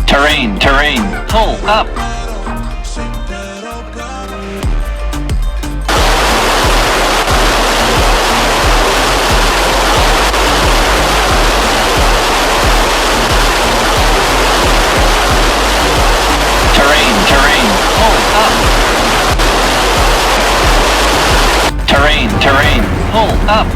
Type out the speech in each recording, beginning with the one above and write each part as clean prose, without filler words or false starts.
Terrain, terrain, pull up. Terrain, terrain, pull up. Terrain, terrain, pull up.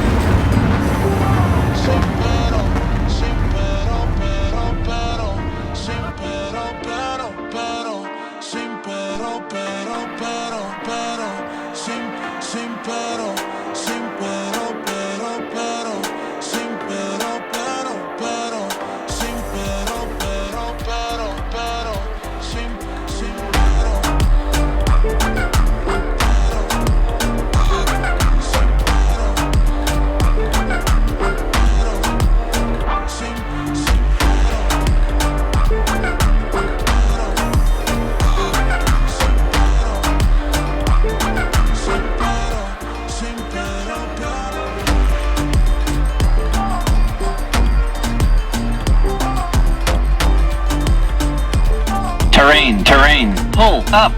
Terrain, terrain, pull up.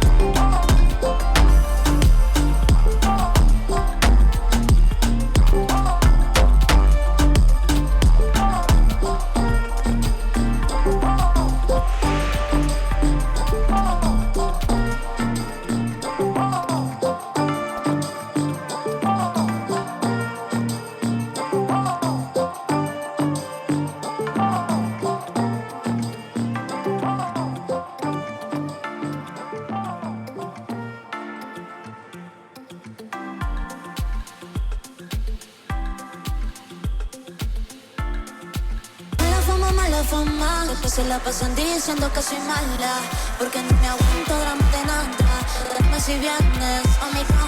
Mala fama, después se la pasan diciendo que soy mala, porque no me aguanto drama de nada. Dame si vienes a mi cama.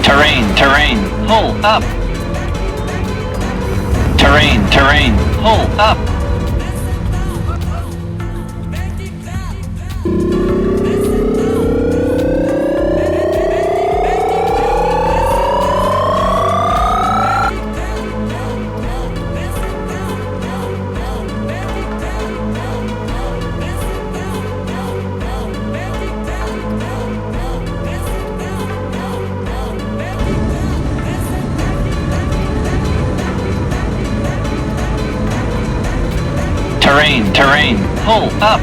Terrain, terrain, pull up. Terrain, terrain, pull up. Terrain, terrain, pull up.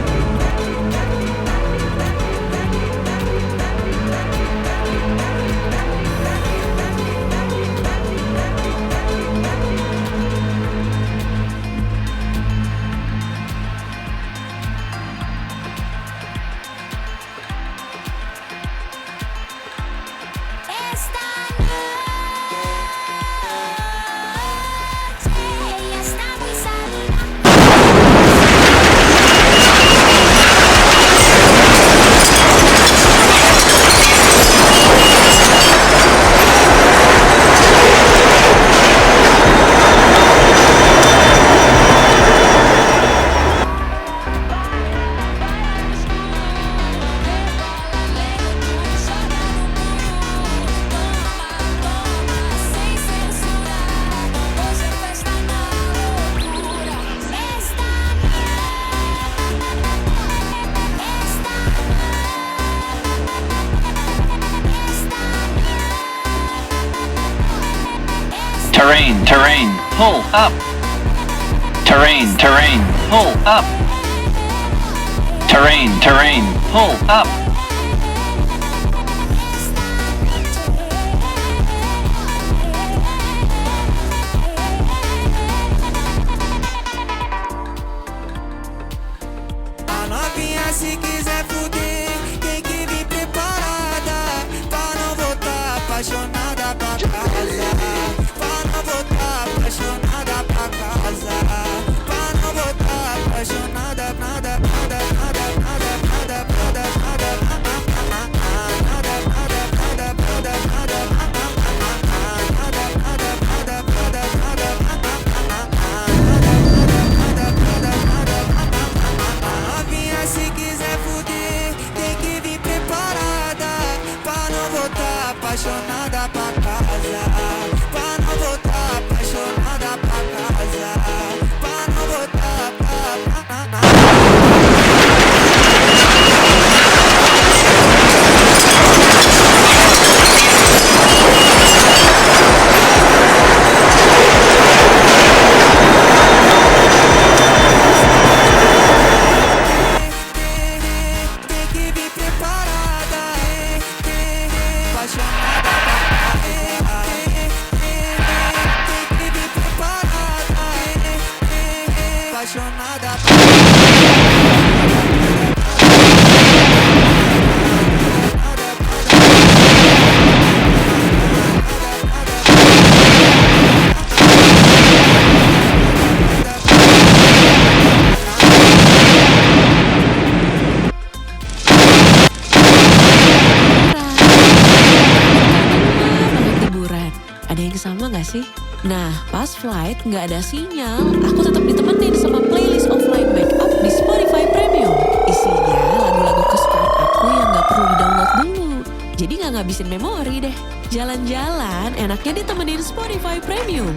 terrain, pull up. Terrain, terrain, pull up. Terrain, terrain, pull up. A novinha se quiser fuder, tem que vir preparada pra não voltar apaixonada pra casa. Pra não voltar apaixonada pra casa. Pra não voltar apaixonada, nada, nada, nada, nada, nada, nada, nada, novinha se quiser fuder, tem que vir preparada pra não voltar apaixonada pra casa. Pra não voltar apaixonada pra casa. Pra não voltar pra... Tem que vir preparada, apaixonada pra tem que vir preparada, apaixonada liburan. Ada yang sama gak sih? Nah, pas flight nggak ada sinyal, aku tetap ditemenin sama playlist offline backup di Spotify Premium. Isinya lagu-lagu kesukaan aku yang nggak perlu di-download dulu. Jadi nggak ngabisin memori deh. Jalan-jalan enaknya ditemenin Spotify Premium.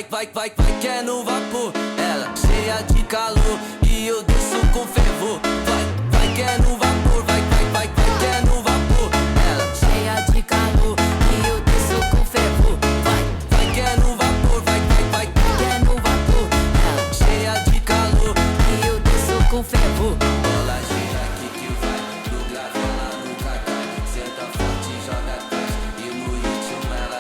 vai que é no vapor. Ela cheia de calor e eu desço com fervor. Vai que é no vapor, vai que é no vapor. Ela cheia de calor e eu desço com fervor. Vai que é no vapor, vai que é no vapor. Ela cheia de calor e eu desço com fervor. Bola gira aqui que vai, do grave ela nunca cai. Senta forte, joga atrás e no ritmo ela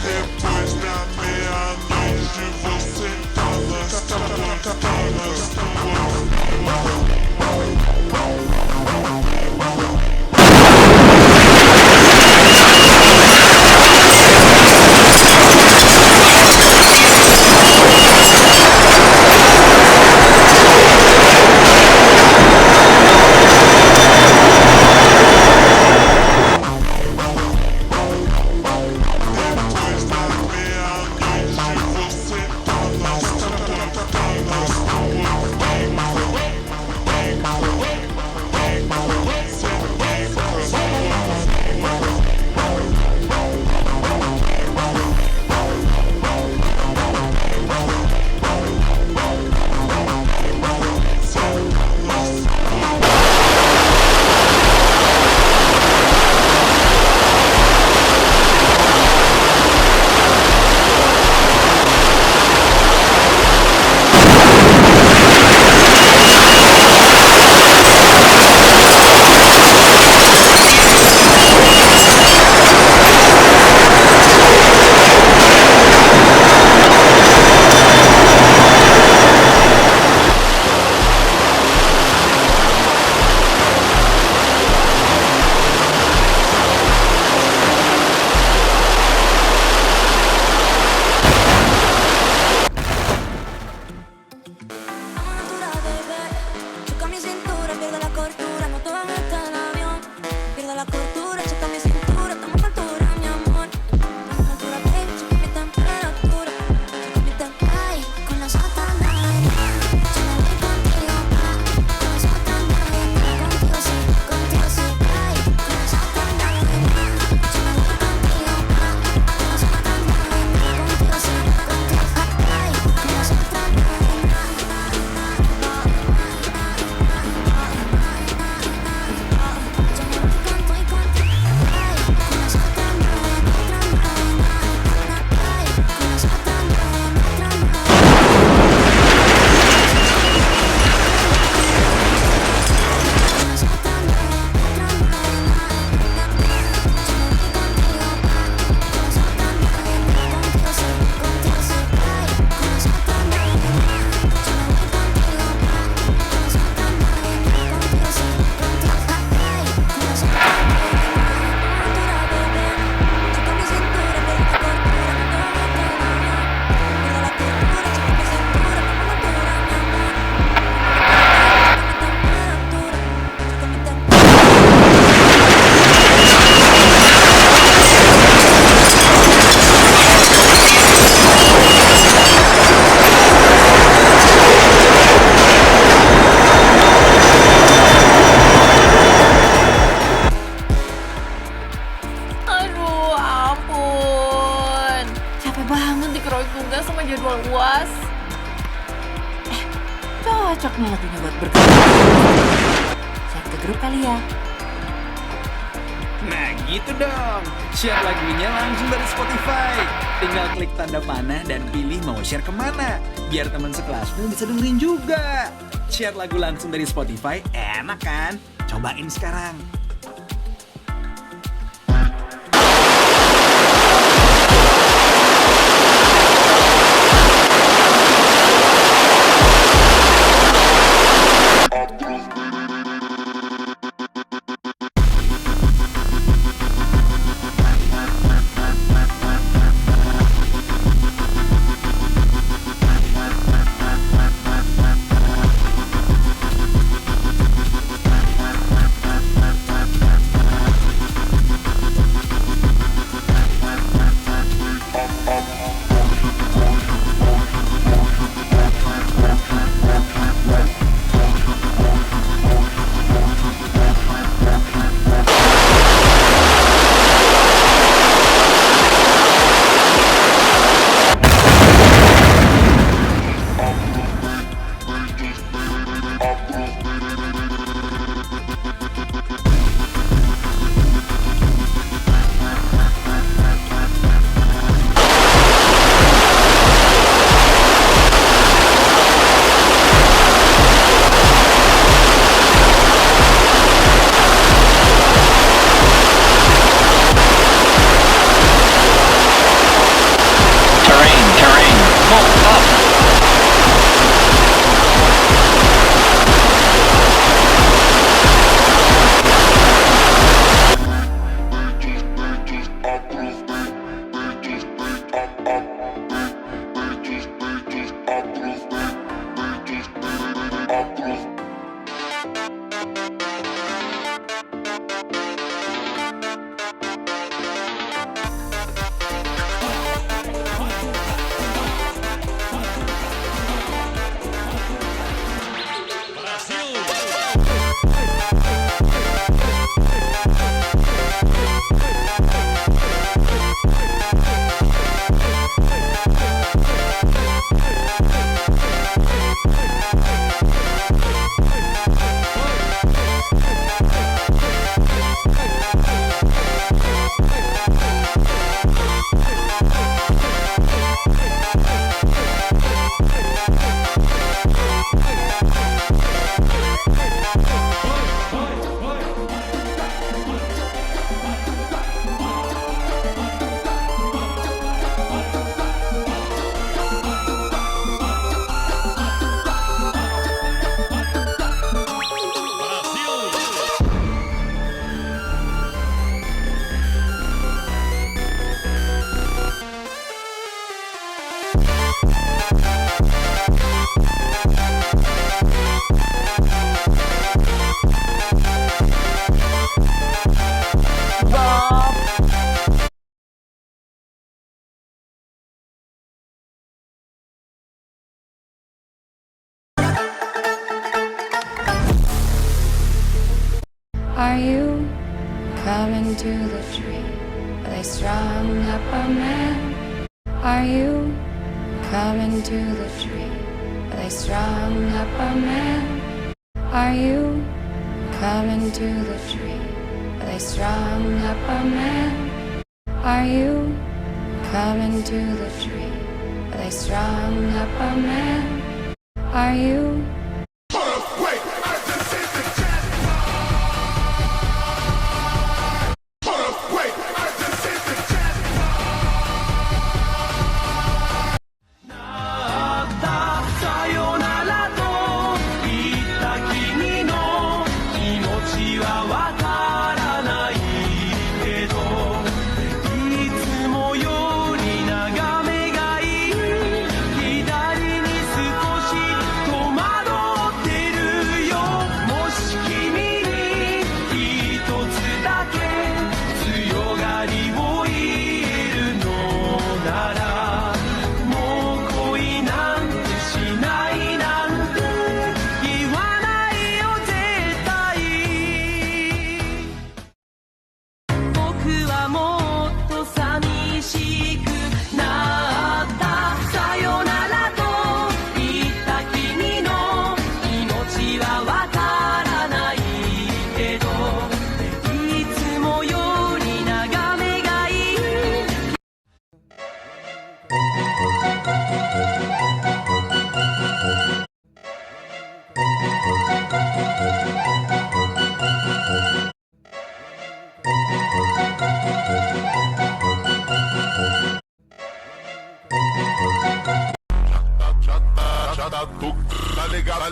depois da meia-noite você Cocok nih lagunya buat berkarya. Share ke grup kali ya. Nah gitu dong, share lagunya langsung dari Spotify. Tinggal klik tanda panah dan pilih mau share kemana, biar teman sekelasmu bisa dengerin juga. Share lagu langsung dari Spotify, enak kan? Cobain sekarang. strung up a man? Are you coming to the tree? Are they strung up a man? Are you coming to the tree? Are they strung up a man? Are you coming to the tree? Are they strung up a man? Are you?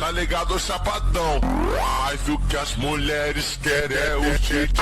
Tá ligado, chapadão. Mas o que as mulheres querem é o shake,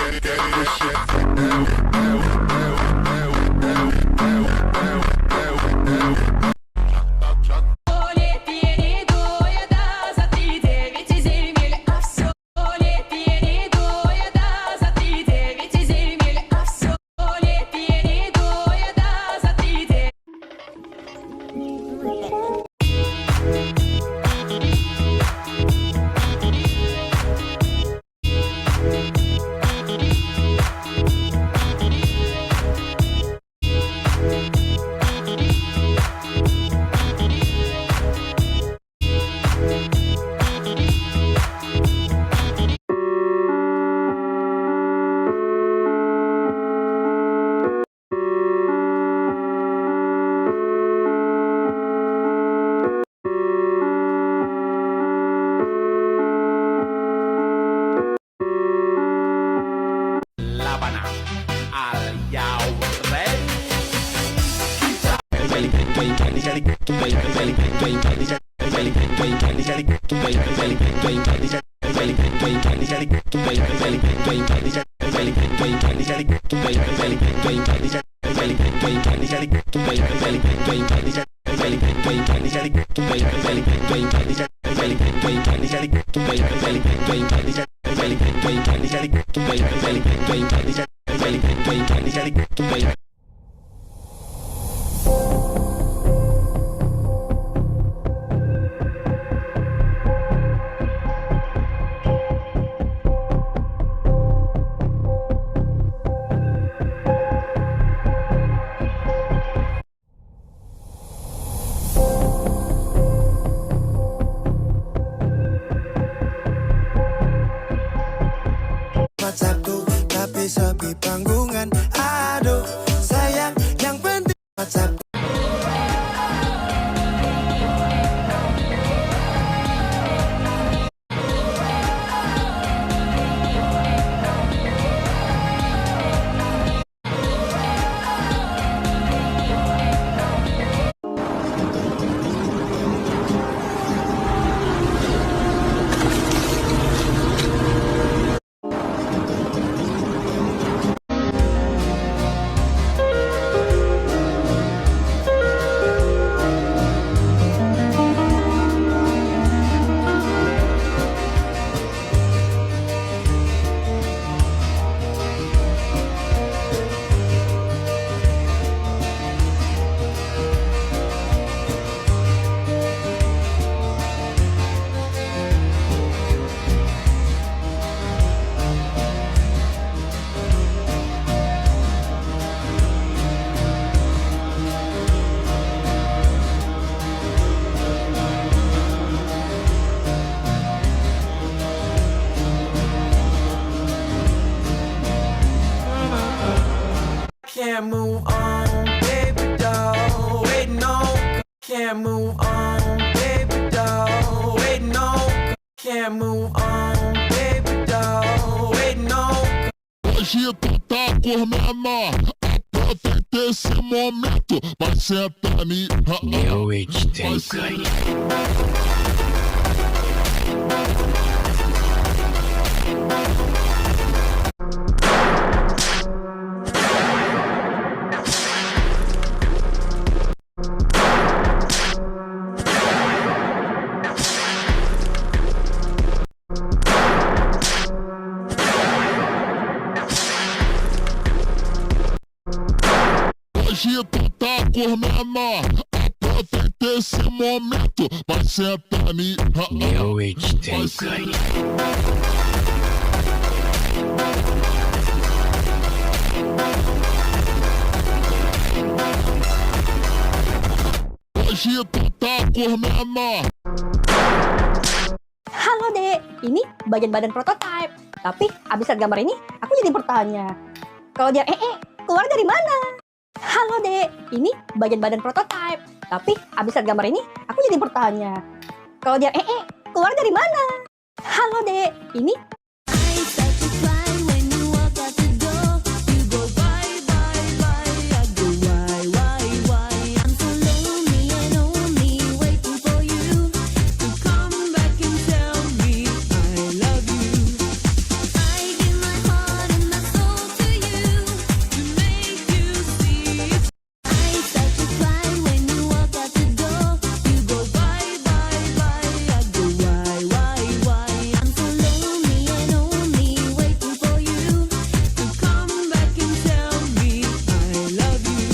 Tapi sepi can't move on, baby doll. Waiting on, can't move on, baby doll. Waiting on. Hoje tu tá com menor, aproveita esse momento, vai sentar ni. Hoje tu tá com menor, aproveita esse momento, vai sentar ni. Hoje tu tá com menor. Halo Dek, ini bagian badan prototipe. Tapi abis lihat gambar ini, aku jadi bertanya. Kalau dia keluar dari mana? Halo Dek, ini bagian badan prototipe. Tapi abis lihat gambar ini, aku jadi bertanya. Kalau dia keluar dari mana? Halo Dek, ini I start to fly when you walk out the door. You go bye bye bye, I go why. I'm so lonely and only waiting for you to come back and tell me I love you. I give my heart and my soul to you to make you see. I start to fly when you walk out the door. You go bye bye bye, I go why. I'm so lonely and only waiting for you to come back and tell me I love you.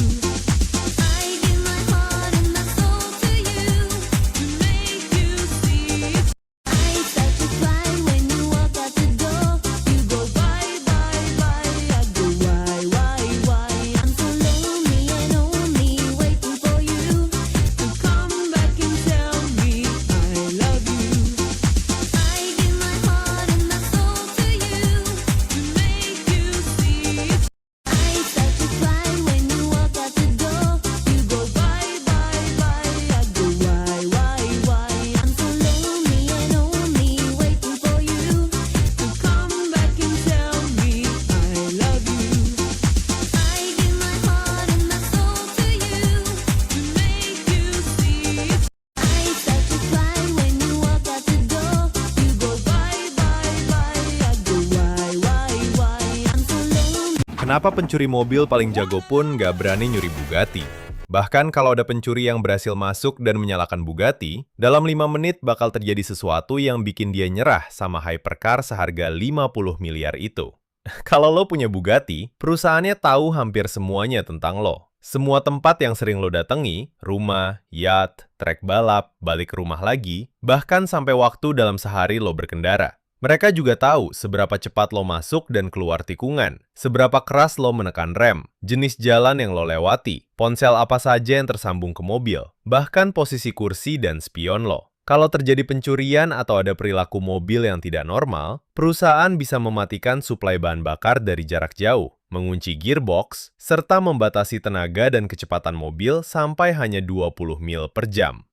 I give my heart and my soul to you to make you see. I start to fly when you walk out the door. You go bye bye bye, I go why. I'm so lonely and only waiting for you to come back and tell me I love you. I give my heart and my soul to you to make you see. I start to fly when you walk out the door. You go bye bye bye, I go why. I'm so lonely and only waiting for you to come back and tell me I love you. I give my heart and my soul to you to make you see. I start to fly when you walk out the door. You go bye bye bye, I go why. I'm so lonely. Kenapa pencuri mobil paling jago pun nggak berani nyuri Bugatti? Bahkan kalau ada pencuri yang berhasil masuk dan menyalakan Bugatti, dalam 5 menit bakal terjadi sesuatu yang bikin dia nyerah sama hypercar seharga 50 miliar itu. Kalau lo punya Bugatti, perusahaannya tahu hampir semuanya tentang lo. Semua tempat yang sering lo datangi, rumah, yacht, trek balap, balik ke rumah lagi, bahkan sampai waktu dalam sehari lo berkendara. Mereka juga tahu seberapa cepat lo masuk dan keluar tikungan, seberapa keras lo menekan rem, jenis jalan yang lo lewati, ponsel apa saja yang tersambung ke mobil, bahkan posisi kursi dan spion lo. Kalau terjadi pencurian atau ada perilaku mobil yang tidak normal, perusahaan bisa mematikan suplai bahan bakar dari jarak jauh, mengunci gearbox, serta membatasi tenaga dan kecepatan mobil sampai hanya 20 mil per jam.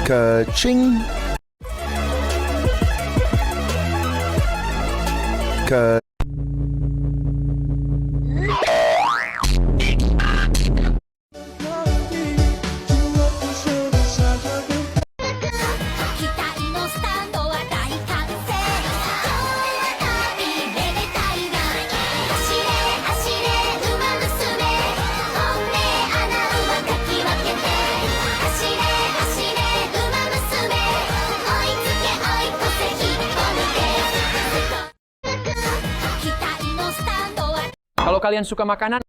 Kaching. Kalau kalian suka makanan,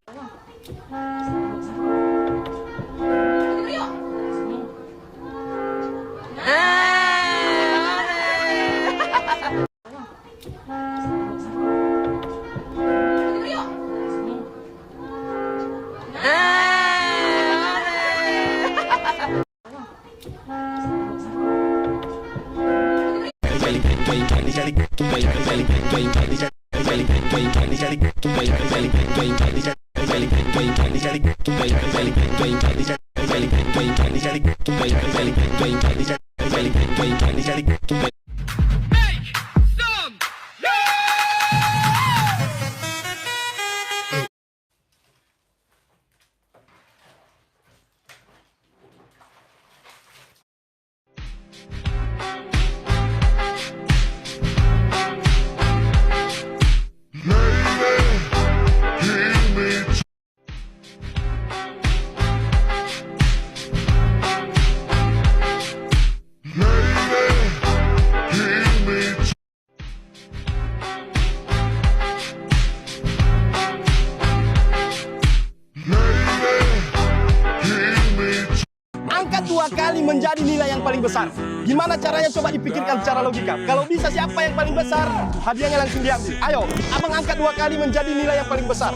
Angkat 2 kali menjadi nilai yang paling besar. Gimana caranya, coba dipikirkan secara logika. Kalau bisa, siapa yang paling besar, hadiahnya langsung diambil. Ayo, abang angkat 2 kali menjadi nilai yang paling besar.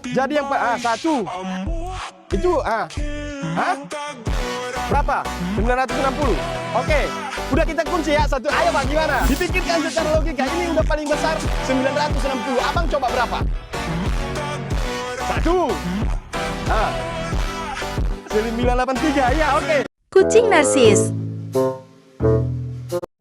Jadi yang 1. Itu berapa? 960. Oke, udah kita kunci ya 1. Ayo Pak, gimana? Dipikirkan secara logika. Ini udah paling besar 960. Abang coba berapa? 1. 983, ya oke. Kucing narsis.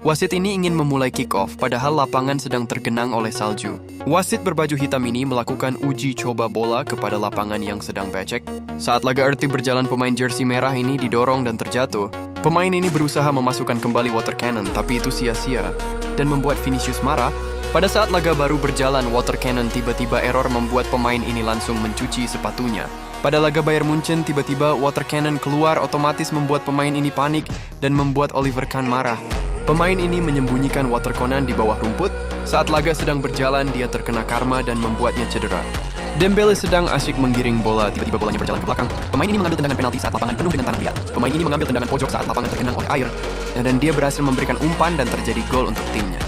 Wasit ini ingin memulai kick-off, padahal lapangan sedang tergenang oleh salju. Wasit berbaju hitam ini melakukan uji coba bola kepada lapangan yang sedang becek. Saat laga Earthy berjalan, pemain jersey merah ini didorong dan terjatuh. Pemain ini berusaha memasukkan kembali water cannon, tapi itu sia-sia dan membuat Vinicius marah. Pada saat laga baru berjalan, water cannon tiba-tiba error membuat pemain ini langsung mencuci sepatunya. Pada laga Bayern Munchen, tiba-tiba water cannon keluar, otomatis membuat pemain ini panik dan membuat Oliver Kahn marah. Pemain ini menyembunyikan water cannon di bawah rumput. Saat laga sedang berjalan, dia terkena karma dan membuatnya cedera. Dembele sedang asyik menggiring bola, tiba-tiba bolanya berjalan ke belakang. Pemain ini mengambil tendangan penalti saat lapangan penuh dengan tanah liat. Pemain ini mengambil tendangan pojok saat lapangan tergenang oleh air. Dan dia berhasil memberikan umpan dan terjadi gol untuk timnya.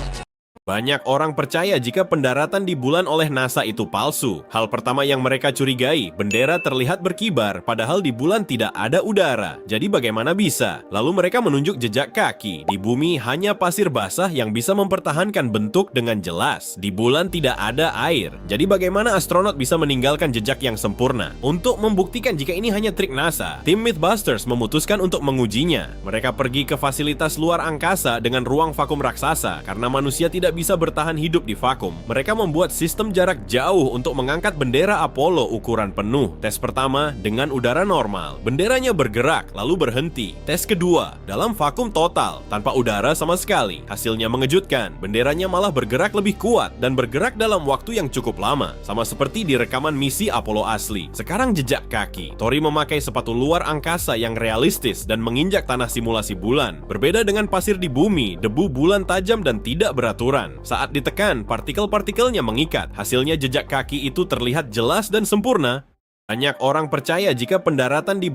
Banyak orang percaya jika pendaratan di bulan oleh NASA itu palsu. Hal pertama yang mereka curigai, bendera terlihat berkibar, padahal di bulan tidak ada udara. Jadi bagaimana bisa? Lalu mereka menunjuk jejak kaki. Di bumi hanya pasir basah yang bisa mempertahankan bentuk dengan jelas. Di bulan tidak ada air. Jadi bagaimana astronot bisa meninggalkan jejak yang sempurna? Untuk membuktikan jika ini hanya trik NASA, tim Mythbusters memutuskan untuk mengujinya. Mereka pergi ke fasilitas luar angkasa dengan ruang vakum raksasa, karena manusia tidak bisa bertahan hidup di vakum. Mereka membuat sistem jarak jauh untuk mengangkat bendera Apollo ukuran penuh. Tes pertama dengan udara normal, benderanya bergerak lalu berhenti. Tes kedua dalam vakum total tanpa udara sama sekali. Hasilnya mengejutkan, benderanya malah bergerak lebih kuat dan bergerak dalam waktu yang cukup lama, sama seperti di rekaman misi Apollo asli. Sekarang jejak kaki. Tori memakai sepatu luar angkasa yang realistis dan menginjak tanah simulasi bulan. Berbeda dengan pasir di bumi, debu bulan tajam dan tidak beraturan. Saat ditekan, partikel-partikelnya mengikat. Hasilnya jejak kaki itu terlihat jelas dan sempurna. Banyak orang percaya jika pendaratan di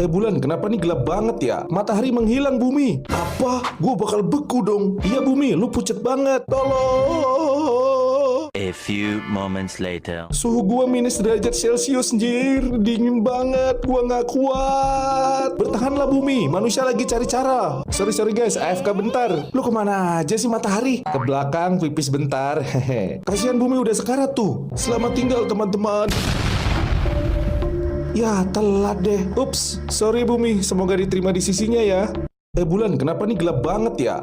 bulan, kenapa nih gelap banget ya? Matahari menghilang bumi. Apa? Gue bakal beku dong. Iya bumi, lu pucet banget. Tolong. A few moments later. Suhu gua minus derajat Celcius, anjir. Dingin banget, gua nggak kuat. Bertahanlah bumi, manusia lagi cari cara. Sorry guys, AFK bentar. Lu kemana aja sih matahari? Ke belakang, pipis bentar. Hehe. Kasihan bumi udah sekarat tuh. Selamat tinggal teman-teman. Ya, telat deh. Ups, sorry bumi, semoga diterima di sisinya ya. Bulan, kenapa nih gelap banget ya?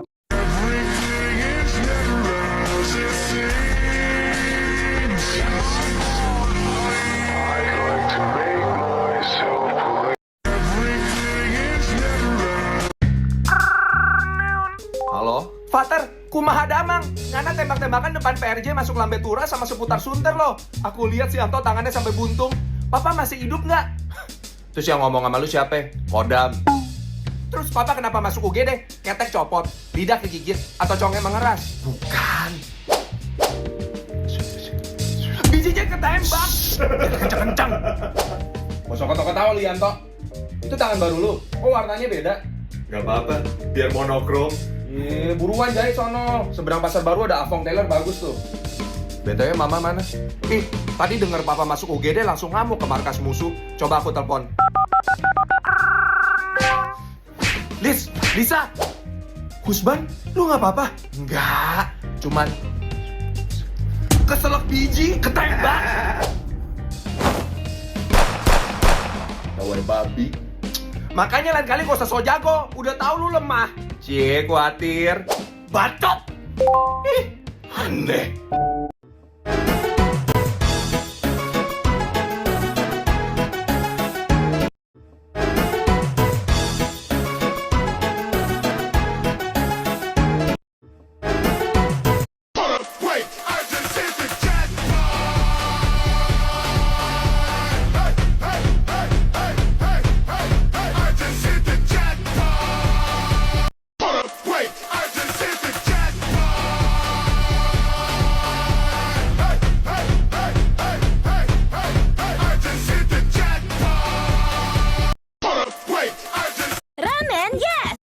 Halo? Fater, kumaha damang. Ngana tembak-tembakan depan PRJ masuk lambe tura sama seputar sunter loh. Aku lihat si Anto tangannya sampai buntung. Papa masih hidup nggak? Terus yang ngomong sama lu siapa? Kodam. Terus Papa kenapa masuk UGD? Ketek copot, lidah kegigit, atau conge mengeras? Bukan. Bijinya ketembak. Kencang-kencang. Bosok ketawa lu Yanto. Itu tangan baru lu. Kok warnanya beda? Gak apa-apa, biar monokrom. Buruan jahit sono. Seberang pasar baru ada Avong Taylor bagus tuh. BTW mama mana? Tadi dengar papa masuk UGD langsung ngamuk ke markas musuh. Coba aku telepon. Lisa! Husban, lu nggak apa-apa? Nggak, cuman keselak biji, ketembak. Tawar babi. Makanya lain kali gak usah so jago. Udah tahu lu lemah. Cie, khawatir. Bacot. Aneh. Ramen, yes!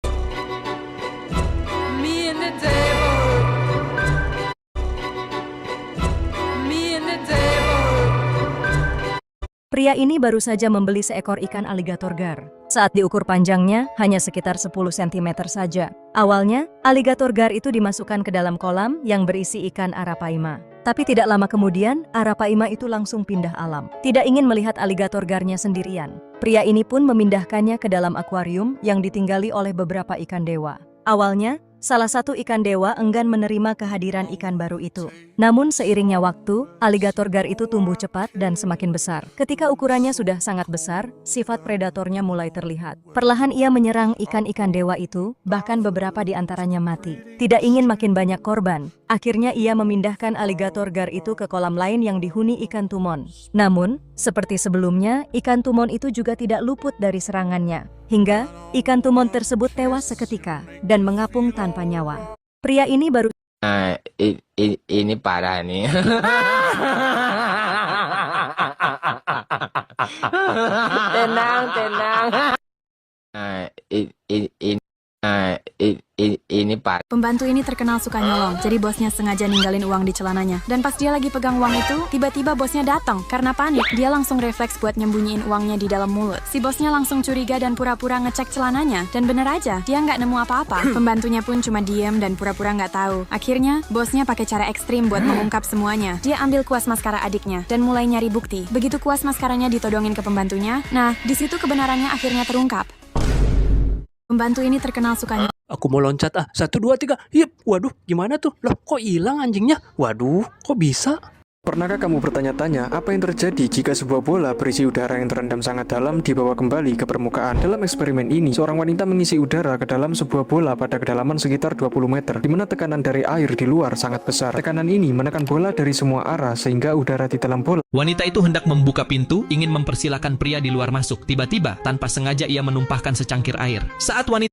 Me and the devil. Me and the devil. Pria ini baru saja membeli seekor ikan aligator gar. Saat diukur panjangnya, hanya sekitar 10 cm saja. Awalnya, aligator gar itu dimasukkan ke dalam kolam yang berisi ikan arapaima. Tapi tidak lama kemudian, arapaima itu langsung pindah alam. Tidak ingin melihat aligator garnya sendirian. Pria ini pun memindahkannya ke dalam akuarium yang ditinggali oleh beberapa ikan dewa. Awalnya, salah satu ikan dewa enggan menerima kehadiran ikan baru itu. Namun seiringnya waktu, aligator gar itu tumbuh cepat dan semakin besar. Ketika ukurannya sudah sangat besar, sifat predatornya mulai terlihat. Perlahan ia menyerang ikan-ikan dewa itu, bahkan beberapa di antaranya mati. Tidak ingin makin banyak korban, akhirnya ia memindahkan aligator gar itu ke kolam lain yang dihuni ikan tumon. Namun, seperti sebelumnya, ikan tumon itu juga tidak luput dari serangannya. Hingga, ikan tumon tersebut tewas seketika dan mengapung tanpa nyawa. Pria ini baru... Ini parah nih. Tenang. Ini parah. Pembantu ini terkenal suka nyolong, jadi bosnya sengaja ninggalin uang di celananya. Dan pas dia lagi pegang uang itu, tiba-tiba bosnya datang. Karena panik, dia langsung refleks buat nyembunyiin uangnya di dalam mulut. Si bosnya langsung curiga dan pura-pura ngecek celananya. Dan bener aja, dia nggak nemu apa-apa. Pembantunya pun cuma diem dan pura-pura nggak tahu. Akhirnya, bosnya pakai cara ekstrim buat mengungkap semuanya. Dia ambil kuas maskara adiknya dan mulai nyari bukti. Begitu kuas maskaranya ditodongin ke pembantunya, nah, di situ kebenarannya akhirnya terungkap. Pembantu ini terkenal suka Aku mau loncat 1, 2, 3. Yep. Waduh, gimana tuh? Loh, kok hilang anjingnya? Waduh, kok bisa? Pernahkah kamu bertanya-tanya apa yang terjadi jika sebuah bola berisi udara yang terendam sangat dalam dibawa kembali ke permukaan? Dalam eksperimen ini, seorang wanita mengisi udara ke dalam sebuah bola pada kedalaman sekitar 20 meter, di mana tekanan dari air di luar sangat besar. Tekanan ini menekan bola dari semua arah sehingga udara di dalam bola. Wanita itu hendak membuka pintu, ingin mempersilahkan pria di luar masuk. Tiba-tiba, tanpa sengaja ia menumpahkan secangkir air. Saat wanita